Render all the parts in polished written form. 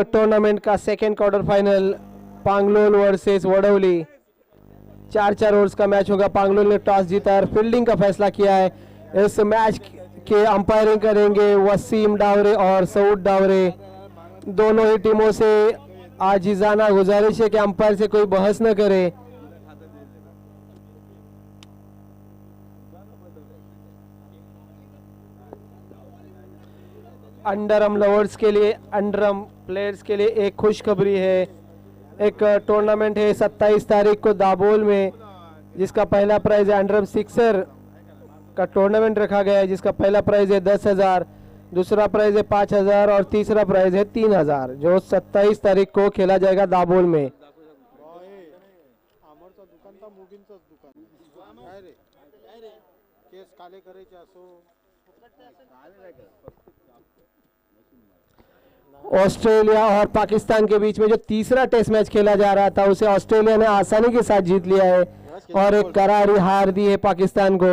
Tournament का second quarter final Panglol versus Vadauli. 4-4 overs का match होगा। पांगलोल ने टॉस जीता और फील्डिंग का फैसला किया है। इस मैच के अंपायरिंग करेंगे वसीम डावरे और सऊद डावरे। दोनों ही टीमों से आजिजाना गुजारिश है कि अंपायर से कोई बहस न करे। अंडरम लवर्स के लिए, अंडरम प्लेयर्स के लिए एक खुशखबरी है। एक टूर्नामेंट है 27 तारीख को दाबोल में, जिसका पहला प्राइज है अंडरम सिक्सर का टूर्नामेंट रखा गया है, जिसका पहला प्राइज है 10,000, दूसरा प्राइज है 5,000 और तीसरा प्राइज है 3,000, जो 27 तारीख को खेला जाएगा दाबोल में। ऑस्ट्रेलिया और पाकिस्तान के बीच में जो तीसरा टेस्ट मैच खेला जा रहा था, उसे ऑस्ट्रेलिया ने आसानी के साथ जीत लिया है और एक करारी हार दी है पाकिस्तान को।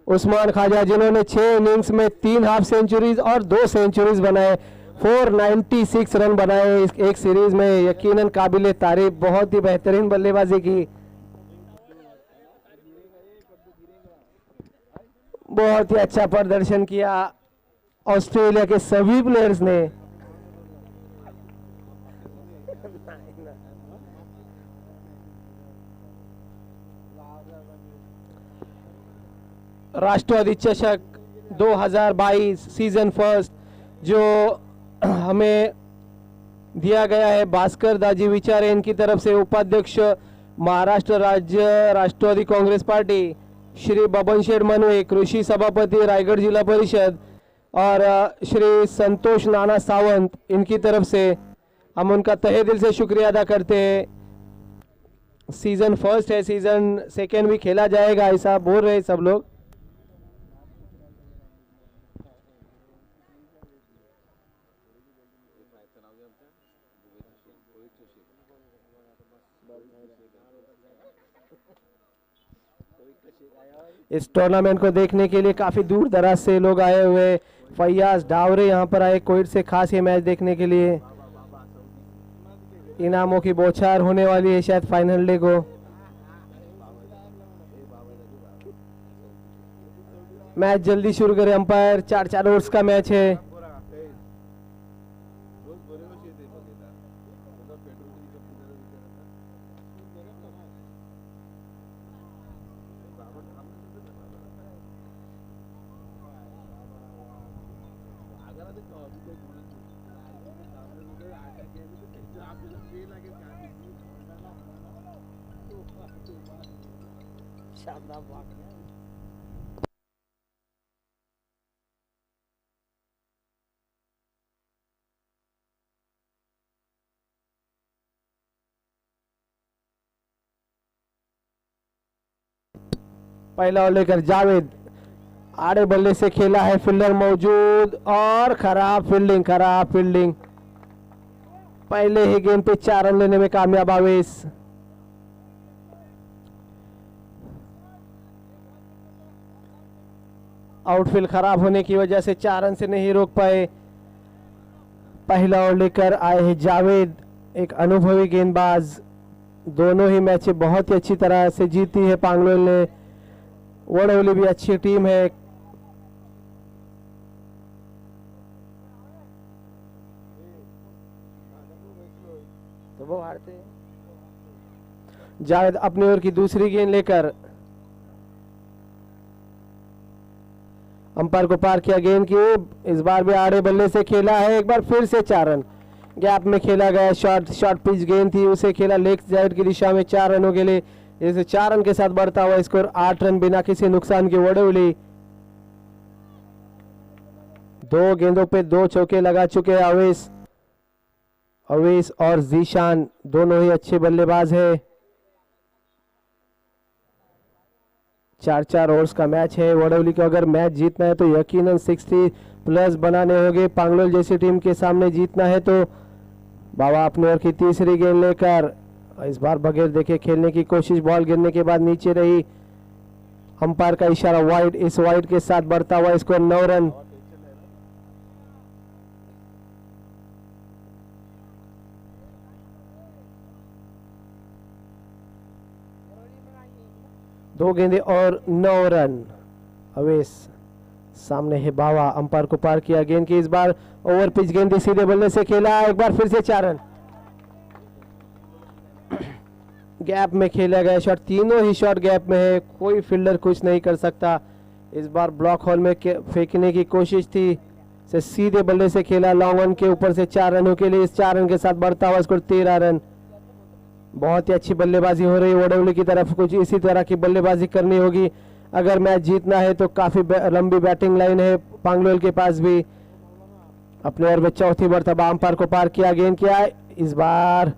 उस्मान ख्वाजा, जिन्होंने 6 इनिंग्स में 3 हाफ सेंचुरीज और 2 सेंचुरीज बनाए, 496 रन बनाए एक सीरीज में, यकीनन काबिले तारीफ। बहुत ही बेहतरीन बल्लेबाजी की, बहुत ही अच्छा प्रदर्शन किया ऑस्ट्रेलिया के सभी प्लेयर्स ने। राष्ट्रवादी चषक 2022 सीजन फर्स्ट जो हमें दिया गया है भास्कर दाजी विचारे इनकी तरफ से, उपाध्यक्ष महाराष्ट्र राज्य राष्ट्रवादी कांग्रेस पार्टी श्री बबन शेठ मनवे, कृषि सभापति रायगढ़ जिला परिषद और श्री संतोष नाना सावंत, इनकी तरफ से हम उनका तहे दिल से शुक्रिया अदा करते हैं। सीजन फर्स्ट है, सीजन सेकेंड भी खेला जाएगा ऐसा बोल रहे सब लोग। इस टूर्नामेंट को देखने के लिए काफी दूर दराज से लोग आए हुए। फैयाज डावरे यहाँ पर आए कोविड से खास ये मैच देखने के लिए। इनामों की बौछार होने वाली है शायद फाइनल डे को। मैच जल्दी शुरू करें अंपायर। 4-4 ओवर्स का मैच है। पहला ओवर लेकर जावेद, आड़े बल्ले से खेला है, फील्डर मौजूद और खराब फील्डिंग। पहले ही गेंद पे 4 रन लेने में कामयाब आवेश। आउटफील्ड खराब होने की वजह से 4 रन से नहीं रोक पाए। पहला ओवर लेकर आए हैं जावेद, एक अनुभवी गेंदबाज। दोनों ही मैचें बहुत ही अच्छी तरह से जीती है पांगलोल ने। वडौली भी अच्छी टीम है। तो वो हारते हैं। जावेद अपनी ओर की दूसरी गेंद लेकर अंपायर को पार किया गेंद की। इस बार भी आड़े बल्ले से खेला है, एक बार फिर से 4 रन गैप में खेला गया। शॉर्ट पिच गेंद थी, उसे खेला लेग साइड की दिशा में 4 रनों के लिए। जैसे 4 रन के साथ बढ़ता हुआ स्कोर 8 रन बिना किसी नुकसान के वडौली। 2 गेंदों पे 2 चौके लगा चुके हैं अवेश और जीशान, दोनों ही अच्छे बल्लेबाज है। 4-4 ओवर्स का मैच है। वडौली को अगर मैच जीतना है तो यकीनन 60 प्लस बनाने होंगे। पांगलोल जैसी टीम के सामने जीतना है तो बाबा अपने ओर की तीसरी गेंद लेकर इस बार बगैर देखे खेलने की कोशिश, बॉल गिरने के बाद नीचे रही। अंपायर का इशारा वाइड, इस वाइड के साथ बढ़ता हुआ स्कोर 9 रन। 2 गेंदे और 9 रन। अवेश सामने है बावा, अंपायर को पार किया गेंद की। इस बार ओवर पिच गेंद सीधे बल्ले से खेला, एक बार फिर से 4 रन। गैप में खेला गया शॉट, तीनों ही शॉट गैप में है, कोई फील्डर कुछ नहीं कर सकता। इस बार ब्लॉक होल में फेंकने की कोशिश थी, से सीधे बल्ले से खेला, लॉन्ग ऑन के ऊपर से 4 रनों के लिए। इस 4 रन के साथ बढ़ता हुआ स्कोर 13 रन। बहुत ही अच्छी बल्लेबाजी हो रही है ओडब्ल्यू की तरफ, कुछ इसी तरह की बल्लेबाजी करनी होगी अगर मैच जीतना है तो। काफी लंबी बैटिंग लाइन है पांगलोल के पास भी। अपने ओवर में चौथी मर्तबा अंपायर को पार किया, गेंद किया। इस बार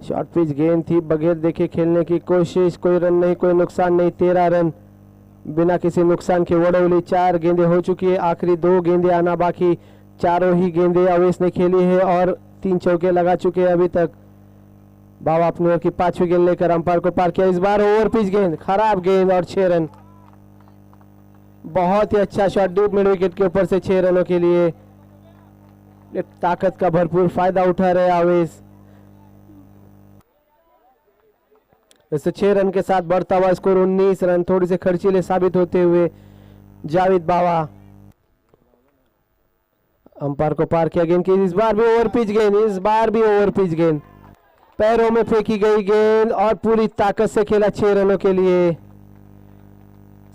शॉर्ट पिच गेंद थी, बगैर देखे खेलने की कोशिश, कोई रन नहीं, कोई नुकसान नहीं, 13 रन बिना किसी नुकसान के ओडब्ल्यू। 4 गेंदें हो चुकी है, आखिरी 2 गेंदें आना बाकी। चारों ही गेंदें अवेश ने खेली है और 3 चौके लगा चुके हैं अभी तक। बाबा अपनी ओर की 5वीं गेंद लेकर अंपायर को पार किया। इस बार ओवर पिच गेंद, खराब गेंद और 6 रन। बहुत ही अच्छा शॉट डीप मिड विकेट के ऊपर से 6 रनों के लिए। एक ताकत का भरपूर फायदा उठा रहे अवेश। वैसे 6 रन के साथ बढ़ता हुआ स्कोर 19 रन, थोड़ी से खर्चीले साबित होते हुए जावेद बावा। अंपायर को पार किया गेंद की। इस बार भी ओवर पिच गेंद, इस बार भी ओवर पिच गेंद, पैरों में फेंकी गई गेंद और पूरी ताकत से खेला 6 रनों के लिए।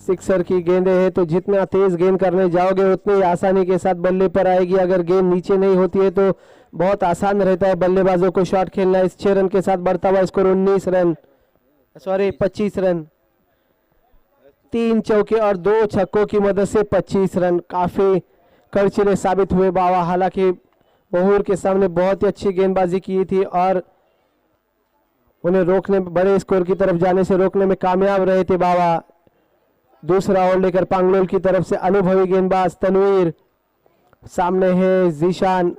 सिक्सर की गेंदें है तो जितना तेज गेंद करने जाओगे उतनी आसानी के साथ बल्ले पर आएगी। अगर गेंद नीचे नहीं होती है तो बहुत आसान रहता है बल्लेबाजों को शॉट खेलना। इस 6 रन के साथ बढ़ता हुआ स्कोर 19 रन, सॉरी 25 रन। 3 चौके और 2 छक्कों की मदद से 25 रन। काफी खर्चीले साबित हुए बावा। हालांकि बहूर के सामने बहुत ही अच्छी गेंदबाजी की थी और उन्हें रोकने, बड़े स्कोर की तरफ जाने से रोकने में कामयाब रहे थे बावा। दूसरा ओवर लेकर पांगलोल की तरफ से अनुभवी गेंदबाज तनवीर, सामने है जीशान।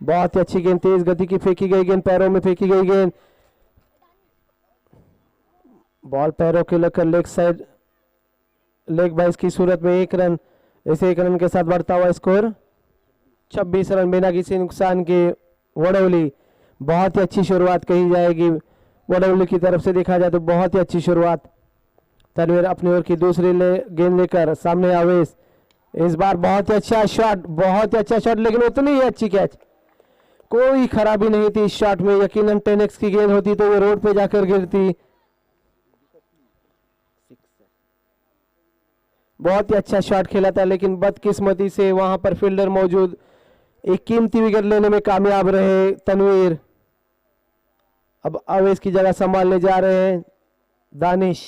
बहुत ही अच्छी गेंद, तेज गति की फेंकी गई गेंद, पैरों में फेंकी गई गेंद, बॉल पैरों के लेकर लेग साइड, लेग बाइस की सूरत में 1 रन। ऐसे 1 रन के साथ बढ़ता हुआ स्कोर 26 रन बिना किसी नुकसान के। ओडब्ल्यू बहुत ही अच्छी शुरुआत कही जाएगी ओडब्ल्यू की तरफ से, देखा जाए तो बहुत ही अच्छी शुरुआत। तनवीर अपनी ओर की दूसरी गेंद लेकर सामने आवेश। इस बार बहुत ही अच्छा शॉट, बहुत ही अच्छा शॉट, लेकिन उतनी ही अच्छी कैच, कोई खराबी नहीं थी इस शॉट में। यकीनन 10x की गेंद होती तो वो रोड पे जाकर गिरती। बहुत ही अच्छा शॉट खेला था, लेकिन बदकिस्मती से वहां पर फील्डर मौजूद एक कीमती विकेट लेने में कामयाब रहे तनवीर। अब अवेश की जगह संभालने जा रहे हैं दानिश।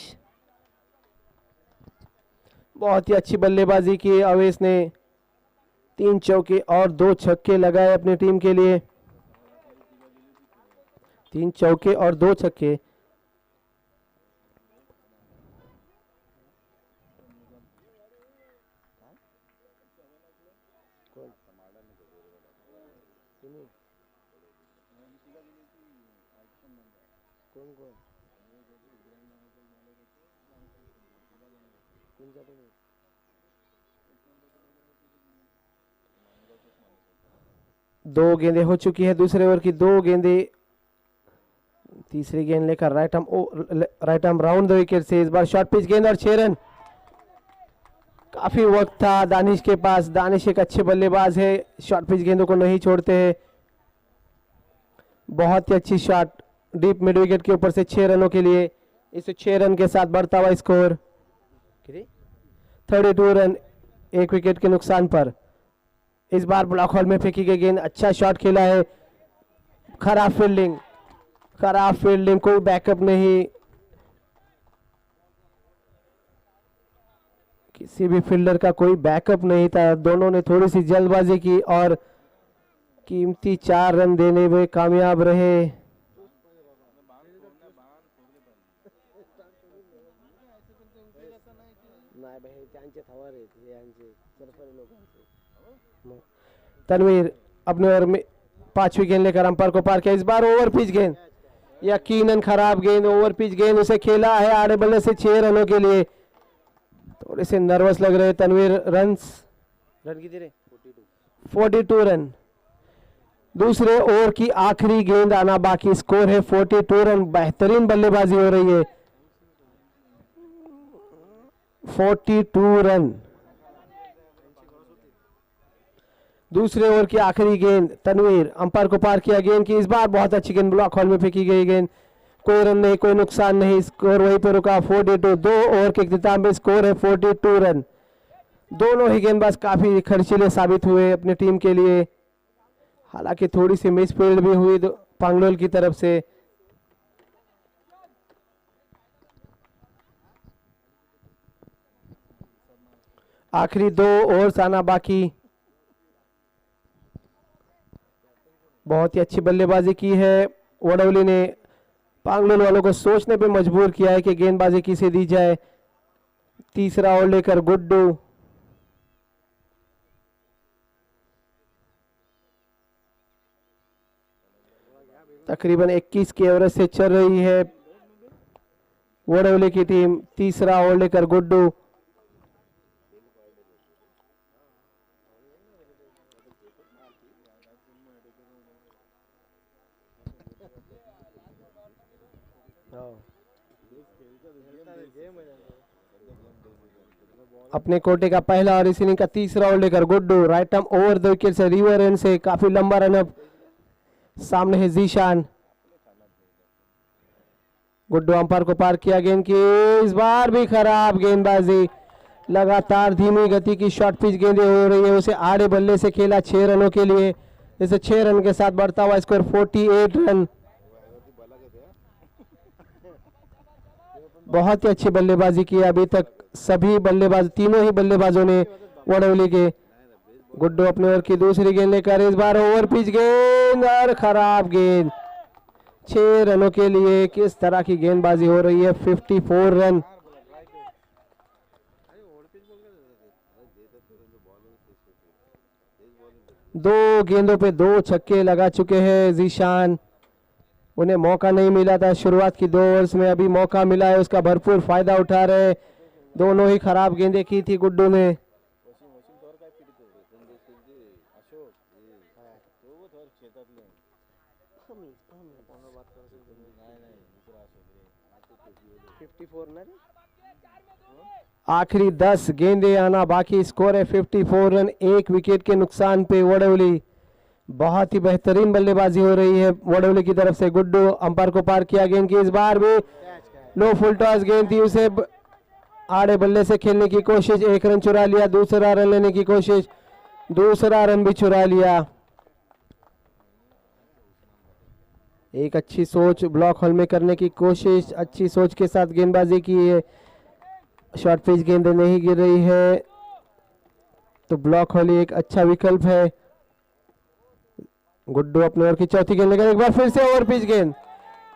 बहुत ही अच्छी बल्लेबाजी की अवेश ने, 3 चौके और 2 छक्के लगाए अपनी टीम के लिए। 3 चौके और 2 छक्के। दो गेंदें हो चुकी है दूसरे ओवर की, 2 गेंदें। तीसरी गेंद लेकर right arm round the wicket से। इस बार शॉर्ट पिच गेंद और 6 रन। काफी वक्त था दानिश के पास, दानिश एक अच्छे बल्लेबाज है, शॉर्ट पिच गेंदों को नहीं छोड़ते हैं। बहुत ही अच्छी शॉट डीप मिड विकेट के ऊपर से 6 रनों के लिए। इस 6 रन के साथ बढ़ता हुआ स्कोर 32 रन, 1 विकेट के नुकसान पर। इस बार ब्लॉक होल में फेंकी गई गेंद, अच्छा शॉट खेला है, खराब फील्डिंग, खराब फील्डिंग, कोई बैकअप नहीं, किसी भी फील्डर का कोई बैकअप नहीं था। दोनों ने थोड़ी सी जल्दबाजी की और कीमती 4 रन देने में कामयाब रहे। तनवीर अपने ओवर में 5वीं गेंद लेकर अंपायर को पार किया। इस बार ओवर पिच गेंद, यकीनन खराब गेंद, ओवर पिच गेंद, उसे खेला है आड़े बल्ले से 6 रनों के लिए। थोड़े से नर्वस लग रहे तनवीर। रन कितने रहे? 42 रन। दूसरे ओवर की आखिरी गेंद आना बाकी, स्कोर है 42 रन। बेहतरीन बल्लेबाजी हो रही है, 42 रन। दूसरे ओवर की आखिरी गेंद तनवीर अंपायर को पार किया गेंद की, इस बार बहुत अच्छी गेंद ब्लॉक हॉल में फेंकी गई गेंद, कोई रन नहीं, कोई नुकसान नहीं, स्कोर वहीं पर रुका 42। 2 ओवर के इख्तिताम में स्कोर है 42 रन। दोनों ही गेंदबाज काफी खर्चीले साबित हुए अपनी टीम के लिए, हालांकि थोड़ी सी मिसफील्ड भी हुई पांगलोल की तरफ से। आखिरी 2 ओवर्स आना बाकी। बहुत ही अच्छी बल्लेबाजी की है वडोली ने, पांगलोल वालों को सोचने पे मजबूर किया है कि गेंदबाजी किसे दी जाए। तीसरा ओवर लेकर गुड्डू, तकरीबन 21 के एवरेज से चल रही है वडोली की टीम। तीसरा ओवर लेकर गुड्डू, अपने कोटे का पहला और इस इनिंग का तीसरा ओवर लेकर Guddu, right arm over the wicket से रिवर एंड से काफी लंबा रनअप। सामने है जीशान, गुड्डू अंपायर को पार किया गेंद की, इस बार भी खराब गेंदबाजी। लगातार धीमी गति की शॉर्ट पिच गेंदें हो रही है, उसे आड़े बल्ले से खेला 6 रनों के लिए, इसे 6 रन के साथ बढ़ता हुआ स्कोर 48 रन। बहुत ही अच्छी बल्लेबाजी की अभी तक सभी बल्लेबाज, तीनों ही बल्लेबाजों ने वडोली के। गुड्डू अपने ओवर की दूसरी गेंद लेकर, इस बार ओवर पिच गेंद और खराब गेंद। 6 रनों के लिए किस तरह की गेंदबाजी हो रही है। 54 रन। दो गेंदों पे 2 छक्के लगा चुके हैं जीशान, उन्हें मौका नहीं मिला था शुरुआत की 2 ओवर्स में, अभी मौका मिला है, उसका भरपूर फायदा उठा रहे। दोनों ही खराब गेंदें की थी गुड्डू ने। आखिरी 10 गेंदें आना बाकी, स्कोर है 54 रन, 1 विकेट के नुकसान पे वडोली। बहुत ही बेहतरीन बल्लेबाजी हो रही है वडोली की तरफ से। गुड्डू अंपायर को पार किया गेंद की, इस बार भी लो फुल टॉस गेंद थी, उसे आड़े बल्ले से खेलने की कोशिश, 1 रन चुरा लिया, दूसरा रन लेने की कोशिश, दूसरा रन भी चुरा लिया। एक अच्छी सोच ब्लॉक होल में करने की कोशिश, अच्छी सोच के साथ गेंदबाजी की है, शॉर्ट पिच गेंद नहीं गिर रही है तो ब्लॉक होल एक अच्छा विकल्प है। गुड्डू अपने ओवर की चौथी गेंद लेकर, एक बार फिर से ओवर पिच गेंद,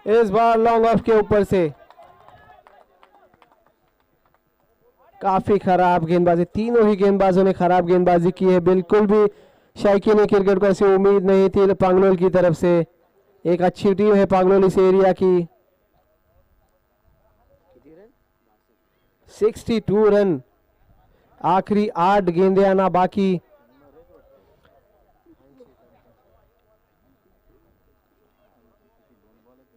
इस बार लॉन्ग ऑफ के ऊपर से। काफी खराब गेंदबाजी, तीनों ही गेंदबाजों ने खराब गेंदबाजी की है। बिल्कुल भी शौकीन क्रिकेट को ऐसी उम्मीद नहीं थी पांगलोल की तरफ से। एक अच्छी टीम है पांगलोल इस एरिया की। 62 रन, आखिरी 8 गेंदें आना बाकी।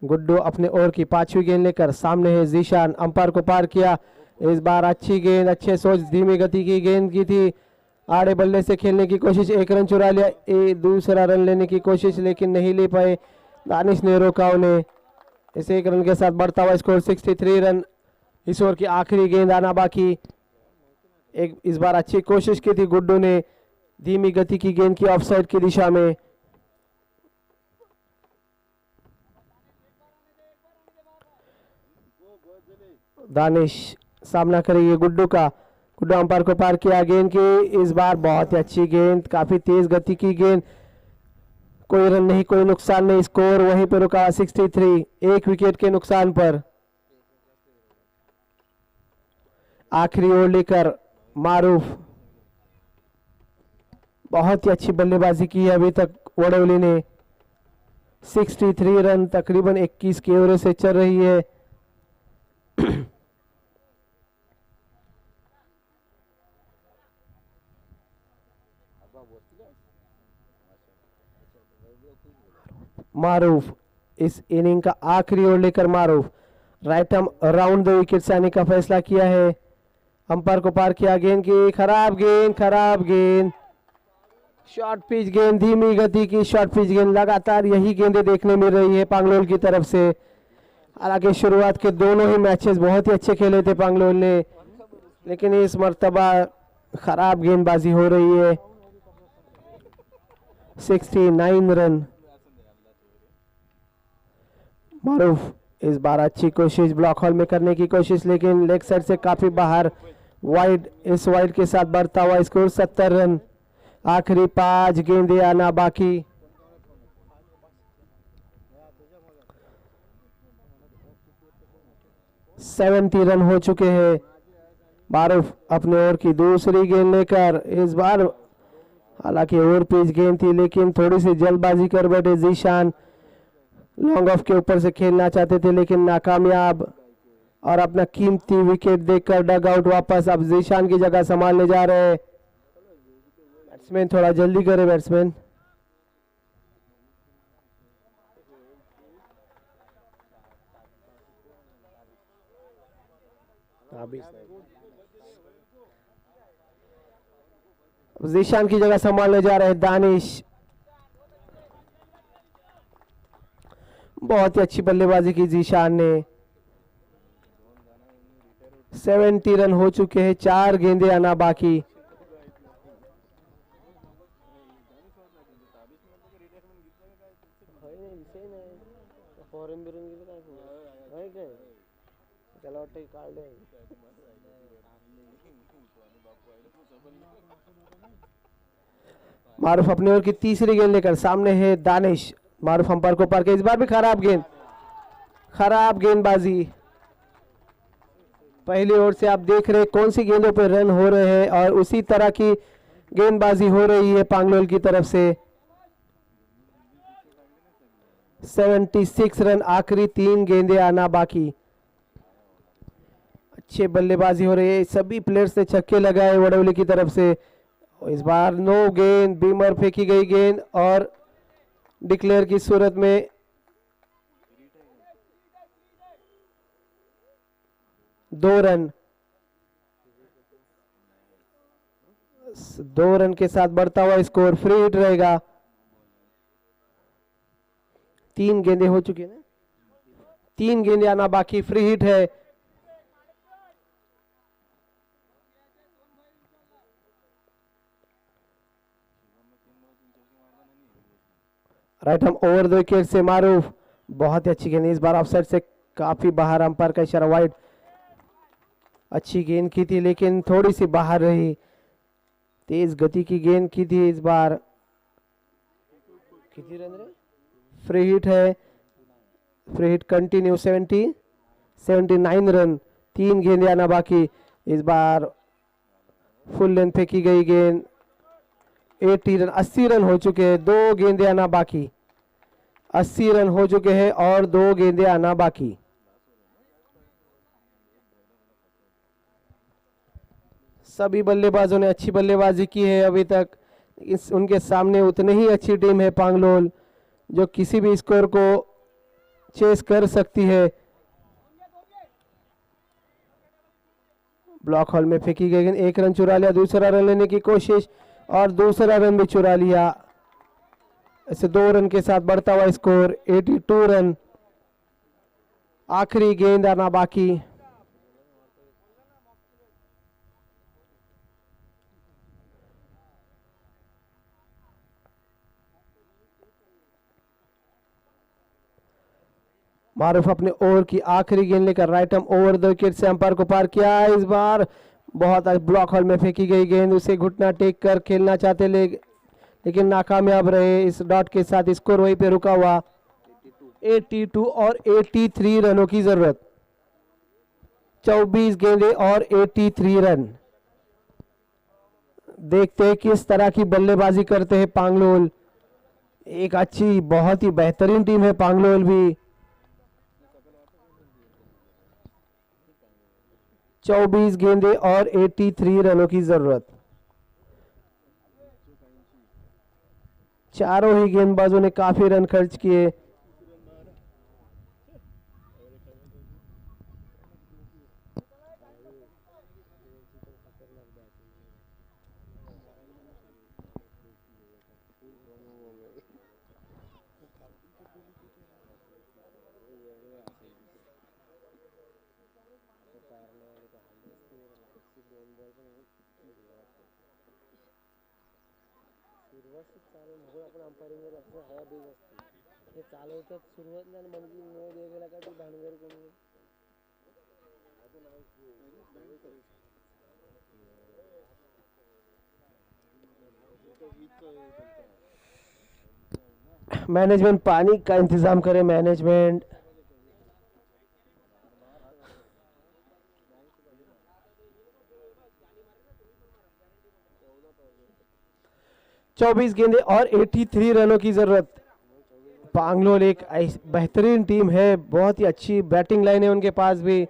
गुड्डू अपने ओवर की 5वीं गेंद लेकर, सामने है जीशान, अंपायर को पार किया, इस बार अच्छी गेंद, अच्छे सोच, धीमी गति की गेंद की थी, आड़े बल्ले से खेलने की कोशिश, 1 रन चुरा लिया, दूसरा रन लेने की कोशिश लेकिन नहीं ले पाए, दानिश ने रोका उन्हें। इस 1 रन के साथ बढ़ता हुआ स्कोर 63 रन। इस ओवर की आखिरी गेंद आना बाकी। एक इस बार अच्छी कोशिश की थी गुड्डू ने, धीमी गति की गेंद की ऑफसाइड की दिशा में। दानिश सामना करेंगे गुड्डू का, गुड्डू अंपायर को पार किया गेंद की, इस बार बहुत ही अच्छी गेंद, काफी तेज गति की गेंद, कोई रन नहीं, कोई नुकसान नहीं, स्कोर वहीं पर रुका 63, 1 विकेट के नुकसान पर। आखिरी ओवर लेकर मारूफ, बहुत ही अच्छी बल्लेबाजी की है अभी तक वडोली ने। 63 रन, तकरीबन 21 के ओवर से चल रही है। मारूफ इस इनिंग का आखिरी ओवर लेकर, Maroof right arm around the wicket से आने का फैसला किया है। अंपायर को पार किया, गेंद की खराब गेंद, शॉर्ट पिच गेंद, धीमी गति की शॉर्ट पिच गेंद। लगातार यही गेंदें देखने मिल रही है पांगलोल की तरफ से। हालांकि शुरुआत के दोनों ही मैचेस बहुत ही अच्छे खेले थे पांगलोल ने, लेकिन इस मर्तबा खराब गेंदबाजी हो रही है। 69 रन। मारूफ इस बार अच्छी कोशिश ब्लॉक हॉल में करने की कोशिश, लेकिन लेग साइड से काफी बाहर, वाइड, इस वाइड के साथ बढ़ता हुआ स्कोर 70 रन। आखिरी 5 गेंदें आना बाकी। सेवेंटी रन हो चुके हैं। मारूफ अपने ओवर की दूसरी गेंद लेकर, इस बार हालांकि ओवर पिच गेंद थी लेकिन थोड़ी सी जल्दबाजी कर बैठे जीशान। लॉन्ग ऑफ के ऊपर से खेलना चाहते थे लेकिन नाकामयाब, और अपना कीमती विकेट देखकर डग आउट वापस। अब जीशान की जगह संभालने जा रहे हैं बैट्समैन। थोड़ा जल्दी करे बैट्समैन। जीशान की जगह संभालने जा रहे हैं दानिश। बहुत ही अच्छी बल्लेबाजी की जीशान ने। 70 रन हो चुके हैं, 4 गेंदें आना बाकी। मारूफ अपने ओवर की तीसरी गेंद लेकर, सामने है दानिश। मारूफ अंपायर को पार के, इस बार भी खराब गेंदबाजी। पहली ओवर से आप देख रहे हैं कौन सी गेंदों पर रन हो रहे हैं, और उसी तरह की गेंदबाजी हो रही है पांगलोल की तरफ से। 76 रन, आखिरी 3 गेंदें आना बाकी। अच्छे बल्लेबाजी हो रही है, सभी प्लेयर्स ने छक्के लगाए वडोली की तरफ से। इस बार नो गेंद, बीमर फेंकी गई गेंद, और डिक्लेयर की सूरत में 2 रन। 2 रन के साथ बढ़ता हुआ स्कोर, फ्री हिट रहेगा। 3 गेंदें हो चुकी है ना, 3 गेंदें आना बाकी, फ्री हिट है। राइट हम ओवर द विकेट से मारूफ, बहुत ही अच्छी गेंद, इस बार ऑफसाइड से काफी बाहर, अंपायर का इशारा वाइड। अच्छी गेंद की थी लेकिन थोड़ी सी बाहर रही, तेज गति की गेंद की थी इस बार। कितनी रन रहे? फ्री हिट है, फ्री हिट कंटिन्यू। 79 रन, 3 गेंदें आना बाकी। इस बार फुल लेंथ फेंकी गई गेंद, 80 रन, 80 रन हो चुके हैं, 2 गेंदें आना बाकी। 80 रन हो चुके हैं और 2 गेंदें आना बाकी। सभी बल्लेबाजों ने अच्छी बल्लेबाजी की है अभी तक। उनके सामने उतनी ही अच्छी टीम है पांगलोल, जो किसी भी स्कोर को चेस कर सकती है। ब्लॉक हॉल में फेंकी गई गेंद, 1 रन चुरा लिया, दूसरा रन लेने की कोशिश और दूसरा रन भी चुरा लिया। ऐसे 2 रन के साथ बढ़ता हुआ स्कोर 82 रन। आखिरी गेंद आना बाकी। मारूफ अपने ओवर की आखिरी गेंद लेकर right arm over the wicket से अंपायर को पार किया। इस बार बहुत ब्लॉक हॉल में फेंकी गई गेंद, उसे घुटना टेक कर खेलना चाहते लेकिन नाकामयाब रहे। इस डॉट के साथ स्कोर वहीं पे रुका हुआ। 82 और 83 रनों की जरूरत। 24 गेंदें और 83 रन। देखते हैं किस तरह की बल्लेबाजी करते हैं पांगलोल। एक अच्छी, बहुत ही बेहतरीन टीम है पांगलोल भी। 24 गेंदें और 83 रनों की जरूरत। चारों ही गेंदबाजों ने काफी रन खर्च किए। मैनेजमेंट पानी का इंतजाम करे मैनेजमेंट। चौबीस गेंदे और 83 रनों की जरूरत। पांगलोल एक बेहतरीन टीम है, बहुत ही अच्छी बैटिंग लाइन है उनके पास भी।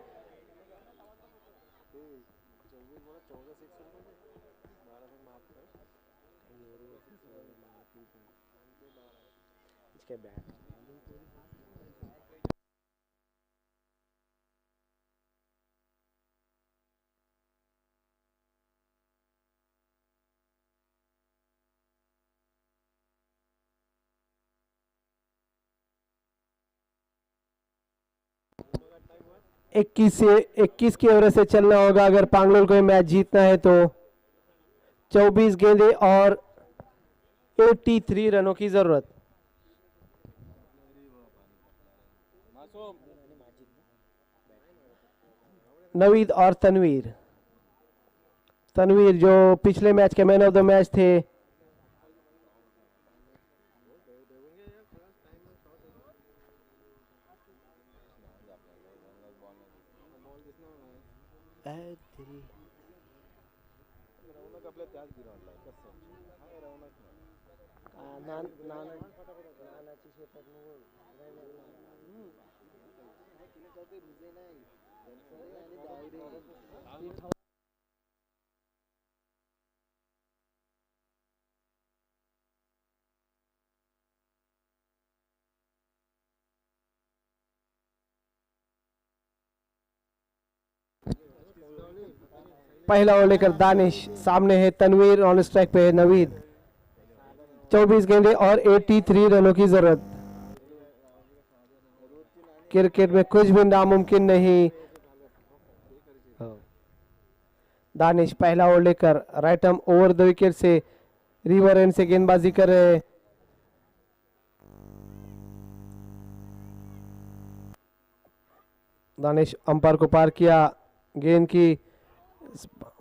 इक्कीस की ओवर से चलना होगा अगर पांगलोल को मैच जीतना है तो। 24 गेंदे और 83 रनों की जरूरत। नवीद और तनवीर। तनवीर जो पिछले मैच के मैन ऑफ द मैच थे। पहला ओवर लेकर दानिश, सामने है तनवीर, ऑन स्ट्राइक पे है नवीद। 24 गेंदे और 83 रनों की जरूरत। क्रिकेट में कुछ भी नामुमकिन नहीं। दानिश पहला ओवर लेकर right arm over the wicket से रिवर एंड से गेंदबाजी कर रहे हैं। दानिश अंपायर को पार किया, गेंद की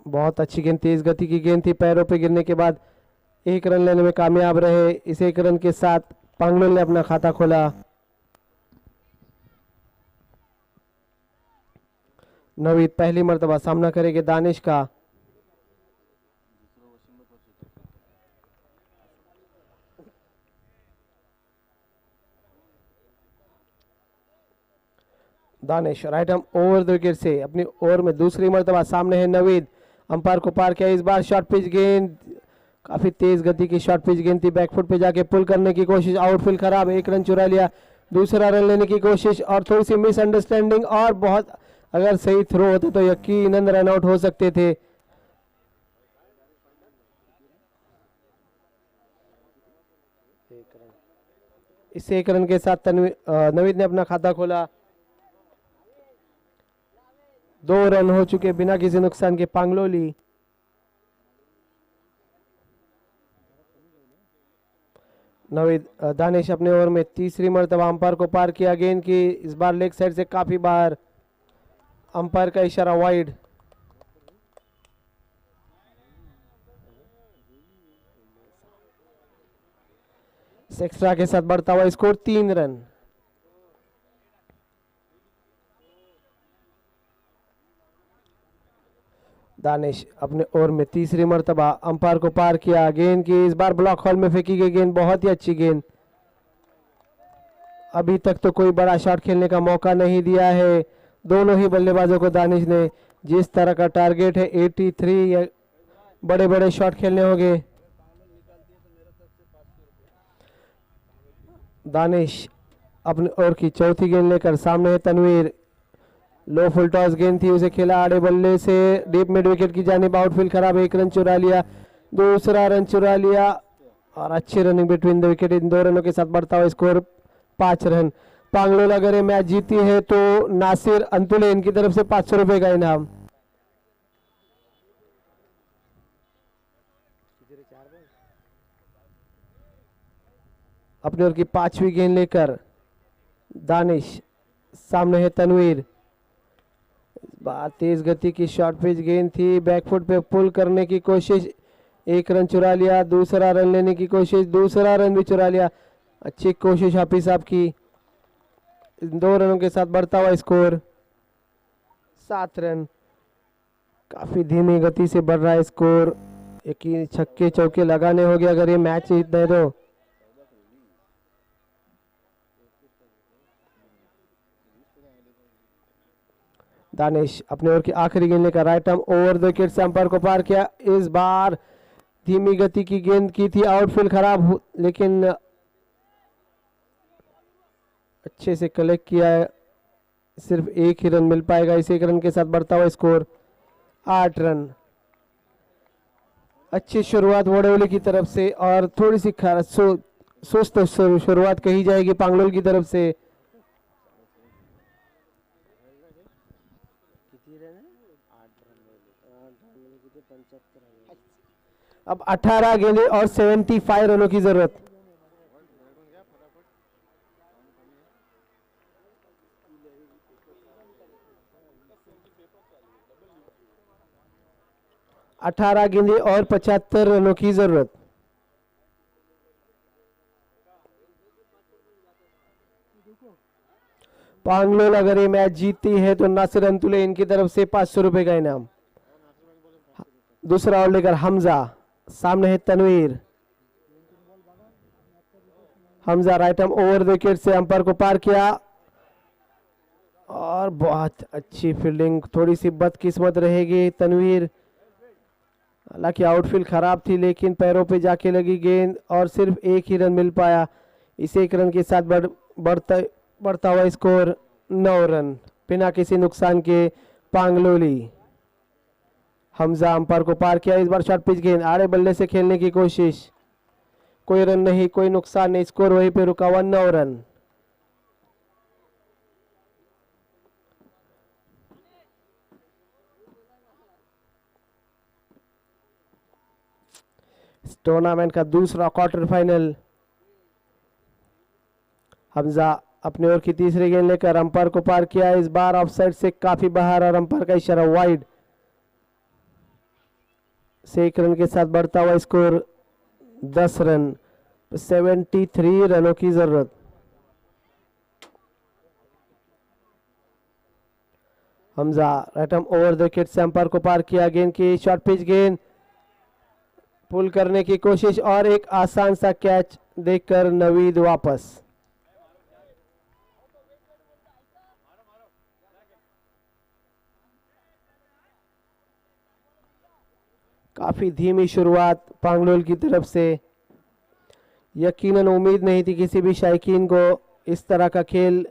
बहुत अच्छी गेंद, तेज गति की गेंद थी, पैरों पे गिरने के बाद 1 रन लेने में कामयाब रहे। इस 1 रन के साथ पांगलोल ने अपना खाता खोला। नवीद पहली मर्तबा सामना करेंगे दानिश का। Danish right arm over the wicket से अपनी ओवर में दूसरी मर्तबा, सामने है नवीद, अंपायर को पार किया। इस बार शॉर्ट पिच गेंद, काफी तेज गति की शॉर्ट पिच गेंद थी, बैकफुट पे जाके पुल करने की कोशिश, आउटफील्ड खराब, 1 रन चुरा लिया। दूसरा रन लेने की कोशिश और थोड़ी सी मिसअंडरस्टैंडिंग, और बहुत अगर सही थ्रो होते तो यकीनन रन आउट हो सकते थे। इस 1 रन के साथ नवीद ने अपना खाता खोला। 2 रन हो चुके बिना किसी नुकसान के पांगलोली। नवीद दानिश अपने ओवर में तीसरी मर्तबा अंपायर को पार किया, गेंद की इस बार लेग साइड से काफी बार, अंपायर का इशारा वाइड। एक्स्ट्रा के साथ बढ़ता हुआ स्कोर 3 रन। दानिश अपने ओवर में तीसरी मर्तबा अंपायर को पार किया, गेंद की इस बार ब्लॉक हॉल में फेंकी गई गेंद, बहुत ही अच्छी गेंद। अभी तक तो कोई बड़ा शॉट खेलने का मौका नहीं दिया है दोनों ही बल्लेबाजों को दानिश ने। जिस तरह का टारगेट है 83, बड़े बड़े शॉट खेलने होंगे। दानिश अपने ओवर की चौथी गेंद लेकर, सामने है तनवीर, लो फुल टॉस गेंद थी, उसे खेला आड़े बल्ले से डीप मिड विकेट की जानिब, आउटफील्ड खराब, 1 रन चुरा लिया, दूसरा रन चुरा लिया और अच्छी रनिंग बिटवीन द विकेट। इन 2 रनों के साथ बढ़ता हुआ स्कोर 5 रन। पांगलोल अगर ये मैच जीती है तो नासिर अंतुले इनकी तरफ से 500 रुपए का इनाम। अपने ओर की 5वीं गेंद लेकर दानिश, सामने है तनवीर। बात तेज गति की शॉर्ट पिच गेंद थी, बैकफुट पे पुल करने की कोशिश, 1 रन चुरा लिया। दूसरा रन लेने की कोशिश, दूसरा रन भी चुरा लिया। अच्छी कोशिश हाफिज साहब की। 2 रनों के साथ बढ़ता हुआ स्कोर 7 रन। काफी धीमी गति से बढ़ रहा है स्कोर। यकीन छक्के चौके लगाने हो गया अगर ये मैच जीतने दो। दानिश अपने ओर की आखिरी गेंद लेकर right arm over the wicket से अंपायर को पार किया। इस बार धीमी गति की गेंद की थी, आउटफील्ड खराब लेकिन अच्छे से कलेक्ट किया है। सिर्फ 1 ही रन मिल पाएगा। इस 1 रन के साथ बढ़ता हुआ स्कोर 8 रन। अच्छी शुरुआत वोडेवली की तरफ से और थोड़ी सी सुस्त शुरुआत कही जाएगी पांगलोल की तरफ से। अब 18 गेंदें और 75 रनों की जरूरत। अठारह गेंदें और 75 रनों की जरूरत। पांगलोल अगर ये मैच जीतती है तो नासिर अंतुले इनकी तरफ से 500 रुपए का इनाम। दूसरा ओवर लेकर हमजा, सामने है Tanveer. Hamza right arm over the wicket से अंपायर को पार किया और बहुत अच्छी फील्डिंग। थोड़ी सी बदकिस्मत रहेगी तनवीर, हालांकि आउटफील्ड खराब थी लेकिन पैरों पे जाके लगी गेंद और सिर्फ 1 ही रन मिल पाया। इस 1 रन के साथ बढ़ता हुआ स्कोर 9 रन बिना किसी नुकसान के पांगलोली। हमजा अंपायर को पार किया। इस बार शॉर्ट पिच गेंद, आड़े बल्ले से खेलने की कोशिश, कोई रन नहीं, कोई नुकसान नहीं, स्कोर वहीं पे रुका हुआ 9 रन। टूर्नामेंट का दूसरा क्वार्टर फाइनल। हमजा अपने ओर की तीसरी गेंद लेकर अंपायर को पार किया। इस बार ऑफसाइड से काफी बाहर और अंपायर का इशारा वाइड से 1 रन के साथ बढ़ता हुआ स्कोर 10 रन। 73 रनों की जरूरत। Hamza right arm over the wicket से अंपायर को पार किया। गेंद की शॉर्ट पिच गेंद, पुल करने की कोशिश और एक आसान सा कैच देखकर नवीद वापस। काफी धीमी शुरुआत पांगलोल की तरफ से। यकीनन उम्मीद नहीं थी किसी भी शायकीन को इस तरह का खेल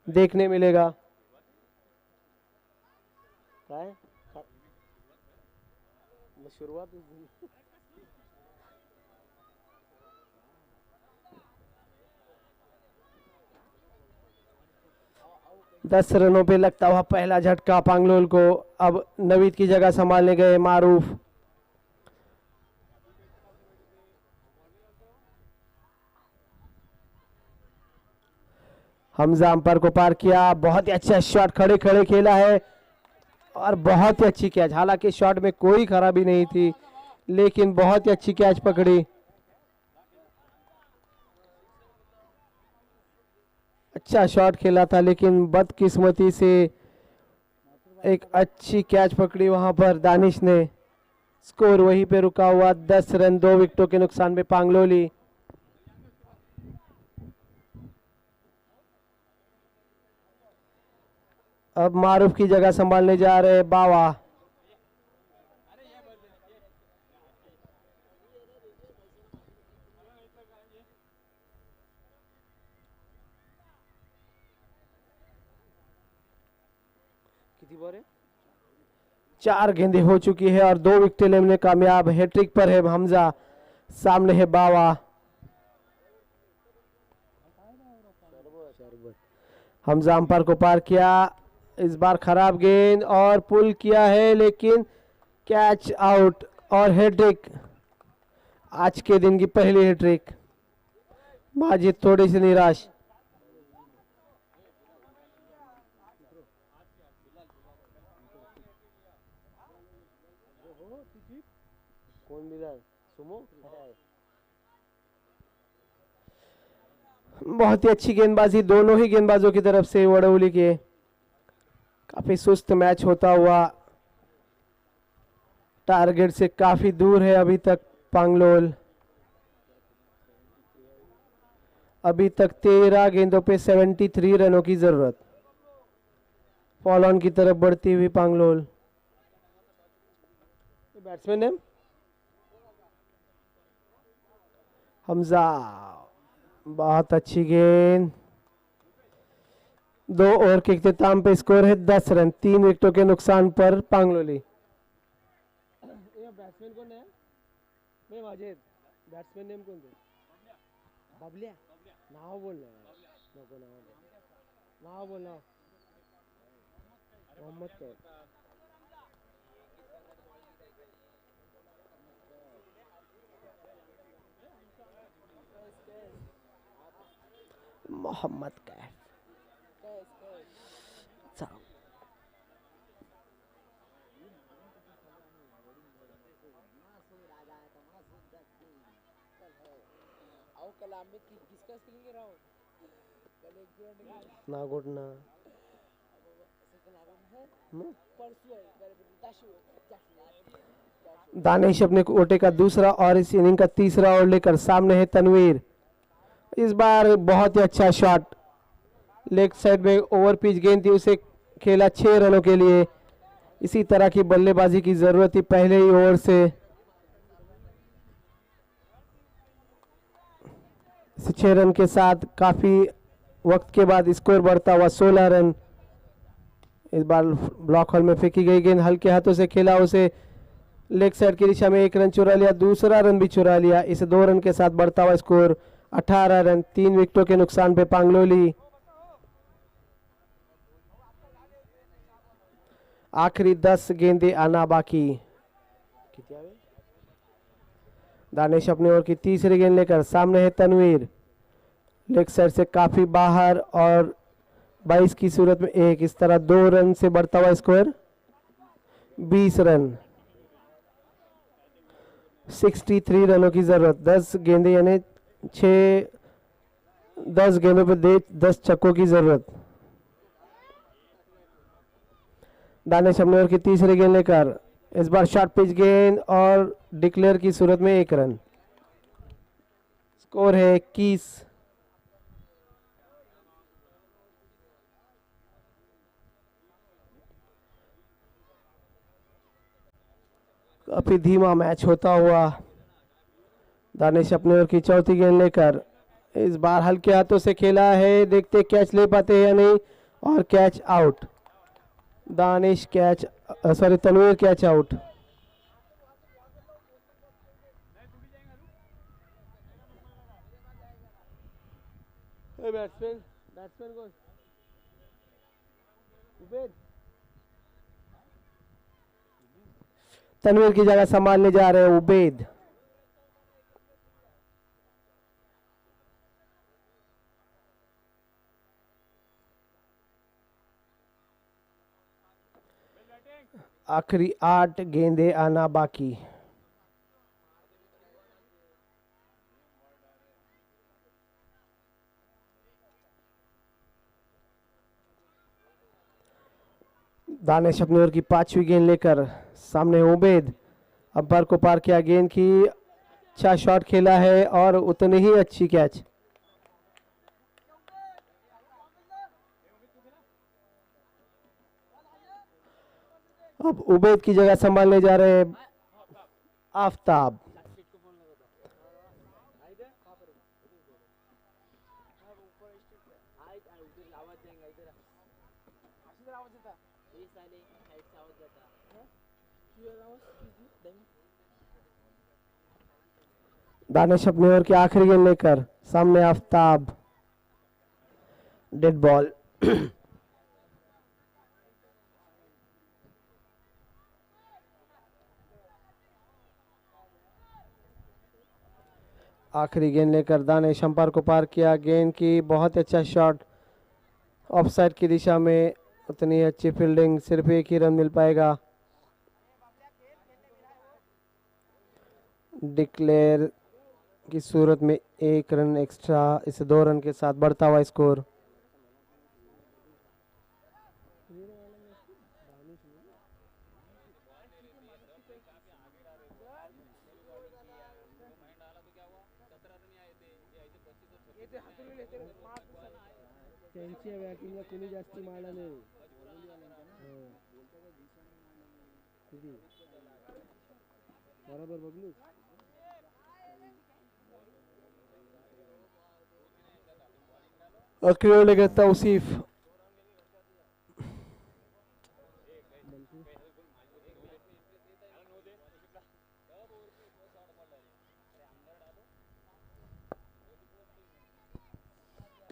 देखने मिलेगा। शुरुआत 10 रनों पे लगता हुआ पहला झटका पांगलोल को। अब नवीद की जगह संभालने गए मारूफ। हमजा अंपायर को पार किया। बहुत ही अच्छा शॉट खड़े खड़े खेला है और बहुत ही अच्छी कैच। हालांकि शॉट में कोई खराबी नहीं थी लेकिन बहुत ही अच्छी कैच पकड़ी। अच्छा शॉट खेला था लेकिन बदकिस्मती से एक अच्छी कैच पकड़ी वहां पर दानिश ने। स्कोर वहीं पे रुका हुआ 10 रन 2 विकेटों के नुकसान में पांगलोली। अब मारूफ की जगह संभालने जा रहे बावा। कितनी बार है? 4 गेंदें हो चुकी है और 2 विकेट लेने में कामयाब। हैट्रिक पर है हमजा, सामने है बावा। हमजा अंपायर को पार किया। इस बार खराब गेंद और पुल किया है लेकिन कैच आउट और हैट्रिक। आज के दिन की पहली हैट्रिक। माजिद थोड़ी सी निराश। बहुत ही अच्छी गेंदबाजी दोनों ही गेंदबाजों की तरफ से वड़ौली के। काफी सुस्त मैच होता हुआ टारगेट से काफी दूर है अभी तक पांगलोल। अभी तक 13 गेंदों पे 73 रनों की जरूरत। फॉल ऑन की तरफ बढ़ती हुई पांगलोल। बैट्समैन है हमजा। बहुत अच्छी गेंद। 2 ओवर के इख्तिताम पे स्कोर है 10 रन, 3 विकेटों के नुकसान पर पांगलोली। बैट्समैन कौन है? मैं माजिद। बैट्समैन नेम कौन है? बबलिया। नाव बोलना नाव बोलना मोहम्मद कैफ। मोहम्मद कैफ। ना घुटना दानिश अपने कोटे का दूसरा और इस इनिंग का तीसरा ओवर लेकर सामने है तनवीर। इस बार बहुत ही अच्छा शॉट। लेग साइड में ओवर पिच गेंद थी, उसे खेला 6 रनों के लिए। इसी तरह की बल्लेबाजी की जरूरत थी पहले ही ओवर से। 6 रन के साथ काफी वक्त के बाद स्कोर बढ़ता हुआ 16 रन। इस बार ब्लॉक होल में फेंकी गई गेंद हल्के हाथों से खेला, उसे लेग साइड की दिशा में 1 रन चुरा लिया, दूसरा रन भी चुरा लिया। इसे 2 रन के साथ बढ़ता हुआ स्कोर 18 रन, 3 विकेटों के नुकसान पे पांगलोली। आखिरी 10 गेंदें आना बाकी। दानिश अपने ओवर की तीसरी गेंद लेकर सामने है तनवीर। लेग साइड से काफी बाहर और 22 की सूरत में 1, इस तरह 2 रन से बढ़ता हुआ स्कोर 20 रन। 63 रनों की जरूरत। 10 गेंदें यानी 10 गेंदों पे 10 छक्कों की जरूरत। दानिश अपने ओवर की तीसरी गेंद लेकर इस बार शॉर्ट पिच गेंद और डिक्लेयर की सूरत में 1 रन। स्कोर है 21। काफी धीमा मैच होता हुआ दानिश अपने ओवर की चौथी गेंद लेकर इस बार हल्के हाथों से खेला है, देखते कैच ले पाते हैं या नहीं, और catch out. Danish catch sorry Tanveer catch out. Batsman कौन? उबैद। तनवीर की जगह संभालने जा रहे हैं उबैद। आखिरी 8 गेंदें आना बाकी। दानिश अपनी ओर की 5वीं गेंद लेकर सामने उबैद। अंपायर को पार किया गेंद की, अच्छा शॉट खेला है और उतनी ही अच्छी कैच। अब उबैद की जगह संभालने जा रहे हैं आफ्ताब। दानिश अपने ओवर की आखिरी गेंद लेकर सामने आफ्ताब। Dead ball. आखिरी गेंद लेकर दानिश अंपायर को पार किया। गेंद की बहुत अच्छा शॉट ऑफसाइड की दिशा में, उतनी अच्छी फील्डिंग, सिर्फ एक ही रन मिल पाएगा। डिक्लेयर की सूरत में 1 रन एक्स्ट्रा, इसे 2 रन के साथ बढ़ता हुआ स्कोर। बरोबर बघलू अखिल तौसीफ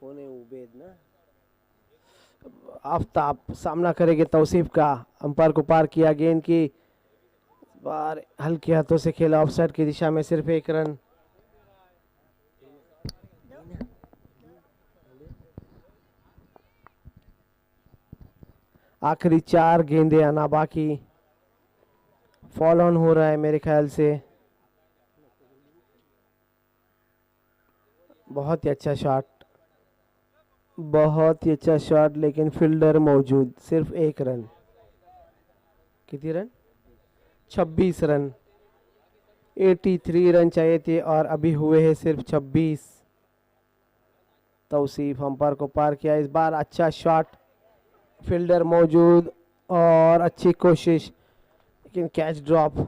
उबेद ना आफ्ताब सामना करेंगे तौसीफ का। अंपायर को पार किया, गेंद की बार हल्के हाथों से खेला ऑफसाइड की दिशा में, सिर्फ 1 रन। आखिरी 4 गेंदें आना बाकी, फॉल ऑन हो रहा है मेरे ख्याल से। बहुत ही अच्छा शॉट, बहुत ही अच्छा शॉट, लेकिन फील्डर मौजूद, सिर्फ 1 रन। कितने रन? 26 रन। 83 रन चाहिए थे और अभी हुए हैं सिर्फ 26। तौसीफ अंपायर को पार किया, इस बार अच्छा शॉट, फील्डर मौजूद और अच्छी कोशिश, लेकिन कैच ड्रॉप।